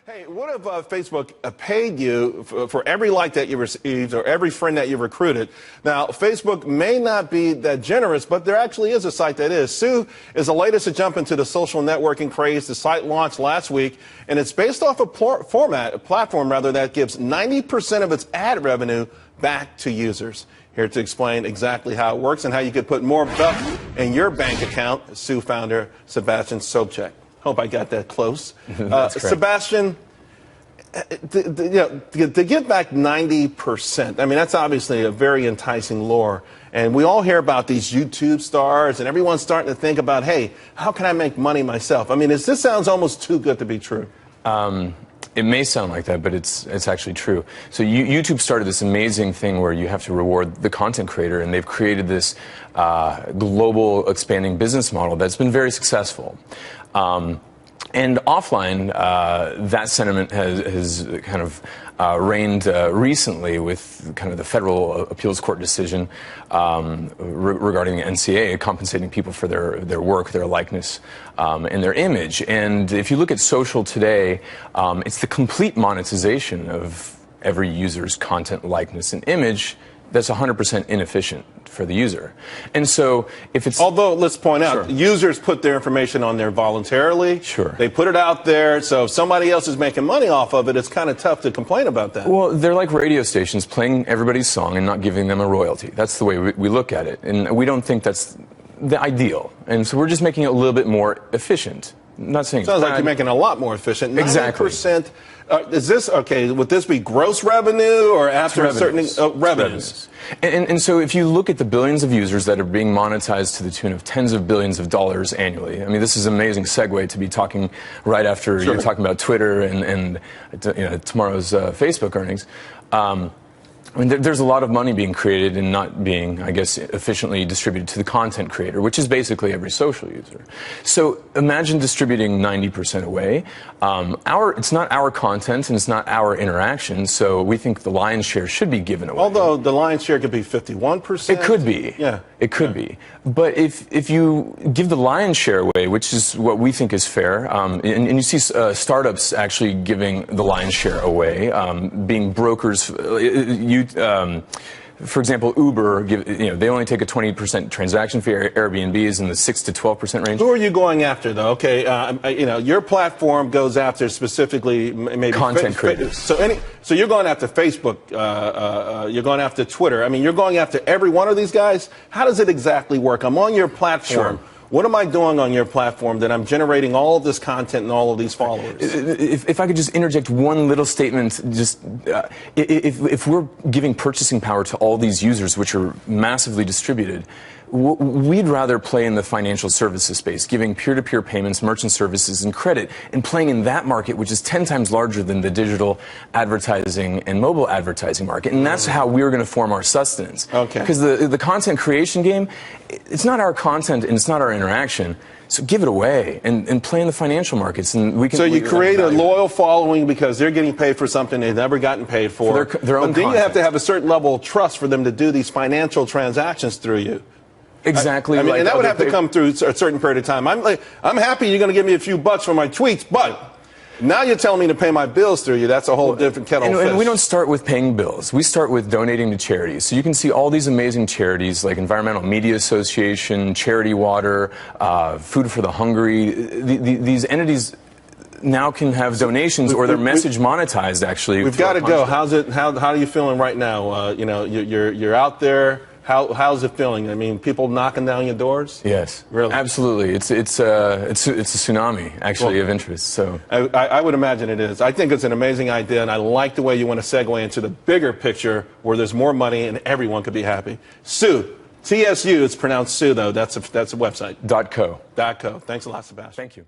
Hey, what if Facebook paid you for every like that you received or every friend that you recruited? Now, Facebook may not be that generous, but there actually is a site that is. Sue is the latest to jump into the social networking craze. The site launched last week, and it's based off a platform that gives 90% of its ad revenue back to users. Here to explain exactly how it works and how you could put more buck in your bank account, Sue founder Sebastian Sobczak. Hope I got that close. Sebastian, to give back 90%, I mean, that's obviously a very enticing lure. And we all hear about these YouTube stars, and everyone's starting to think about, hey, how can I make money myself? I mean, this sounds almost too good to be true. It may sound like that, but it's actually true. So YouTube started this amazing thing where you have to reward the content creator, and they've created this global expanding business model that's been very successful. And offline, that sentiment has kind of reigned recently with kind of the federal appeals court decision regarding the NCA compensating people for their work, their likeness, and their image. And if you look at social today, it's the complete monetization of every user's content, likeness, and image that's 100% inefficient for the user. And so if it's... Although, let's point out, users put their information on there voluntarily. Sure. They put it out there, so if somebody else is making money off of it, it's kind of tough to complain about that. Well, they're like radio stations playing everybody's song and not giving them a royalty. That's the way we look at it. And we don't think that's the ideal. And so we're just making it a little bit more efficient. I'm not saying sounds like you're making it a lot more efficient. 90%, exactly. Is this, okay, would this be gross revenue or after a certain revenues? And so if you look at the billions of users that are being monetized to the tune of tens of billions of dollars annually, I mean, this is an amazing segue to be talking right after you're talking about Twitter and tomorrow's Facebook earnings. I mean, there's a lot of money being created and not being, I guess, efficiently distributed to the content creator, which is basically every social user. So imagine distributing 90% away. It's not our content and it's not our interaction, so we think the lion's share should be given away. Although the lion's share could be 51%. It could be. Yeah. It could be. But if you give the lion's share away, which is what we think is fair, and you see startups actually giving the lion's share away, being brokers, for example, Uber, they only take a 20% transaction fee. Airbnb is in the 6 to 12% range. Who are you going after, though? Okay, your platform goes after specifically maybe content creators. So you're going after Facebook. You're going after Twitter. I mean, you're going after every one of these guys. How does it exactly work? I'm on your platform. Sure. What am I doing on your platform that I'm generating all of this content and all of these followers? If I could just interject one little statement, just if we're giving purchasing power to all these users, which are massively distributed, we'd rather play in the financial services space, giving peer-to-peer payments, merchant services, and credit, and playing in that market, which is 10 times larger than the digital advertising and mobile advertising market. And that's how we're going to form our sustenance. Okay. Because the content creation game, it's not our content and it's not our interaction. So give it away and play in the financial markets. And we can. So you create a loyal following because they're getting paid for something they've never gotten paid for. Their own but then content. You have to have a certain level of trust for them to do these financial transactions through you. Exactly. I mean, and that would have to come through a certain period of time. I'm happy you're going to give me a few bucks for my tweets, but now you're telling me to pay my bills through you. That's a whole different kettle of fish. And we don't start with paying bills. We start with donating to charities. So you can see all these amazing charities like Environmental Media Association, Charity Water, Food for the Hungry. These entities now can have donations or their message monetized. Actually, we've got to go. How's it? How are you feeling right now? You're out there. How's it feeling? I mean, people knocking down your doors? Yes, really, absolutely. It's a tsunami actually of interest. So I would imagine it is. I think it's an amazing idea, and I like the way you want to segue into the bigger picture where there's more money and everyone could be happy. Sue, TSU. It's pronounced Sue though. That's a website. .co. .co. Thanks a lot, Sebastian. Thank you.